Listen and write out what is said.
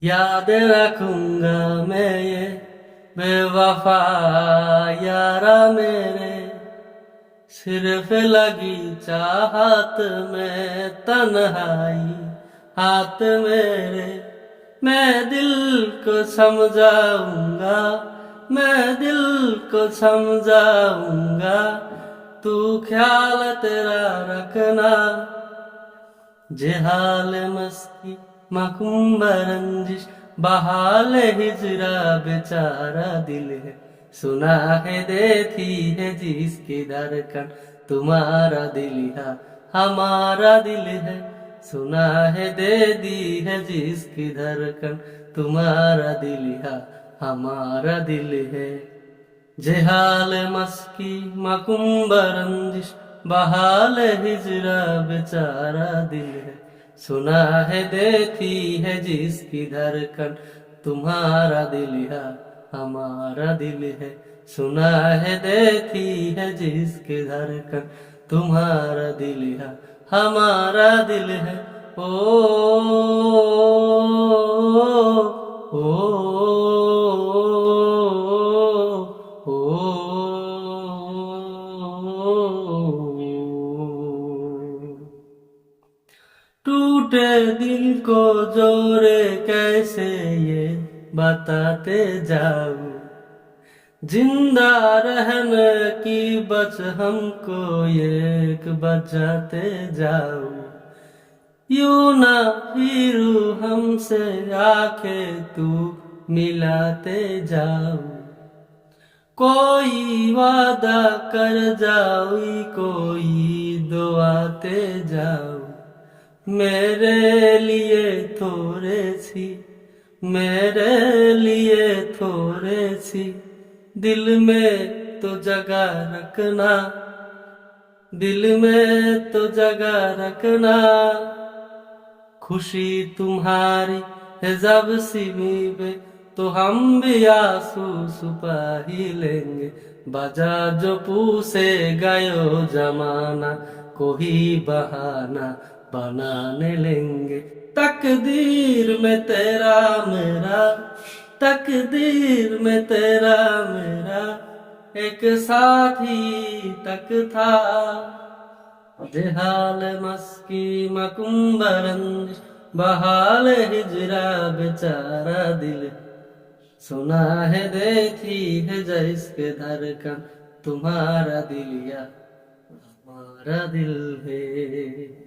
याद रखूंगा मैं ये बेवफा यारा मेरे, सिर्फ लगी चाहत में तन्हाई हाथ मेरे। मैं दिल को समझाऊंगा, मैं दिल को समझाऊंगा, तू ख्याल तेरा रखना। जेहाल मस्की मकुम्ब रंजिश बहाल हिजरा बेचारा दिल है, सुना है देती है जिसकी धड़कन तुम्हारा दिल है हमारा दिल है। सुना है दे दी है जिसकी धड़कन तुम्हारा दिल है हमारा दिल है। जेहाल मस्की मकुम्ब रंजिश बहाल हिजरा बेचारा दिल है, सुना है देती है जिसकी धड़कन तुम्हारा दिल है हमारा दिल है। सुना है देती है जिसकी धड़कन तुम्हारा दिल है हमारा दिल है। ओ, टूटे दिल को जोड़े कैसे ये बताते जाऊं, जिंदा रहने की बस हमको एक बजाते जाऊं। यूं ना फिरू हमसे आके तू मिलाते जाऊं, कोई वादा कर जाओ कोई दुआते जाओ। मेरे लिए थोड़े सी, मेरे लिए थोड़े सी दिल में तो जगह रखना, दिल में तो जगह रखना। खुशी तुम्हारी है जब सिमी पे तो हम भी आंसू छुपा ही लेंगे। बजा जो पूसे गयो जमाना कोई बहाना बनाने लेंगे। तकदीर में तेरा मेरा, तकदीर में तेरा मेरा एक साथी तक था। जेहाल मस्की मकुम्ब रंजिश बहाल हिजरा बेचारा दिल, सुना है देती है जिसके धड़कन तुम्हारा दिल या हमारा दिल है।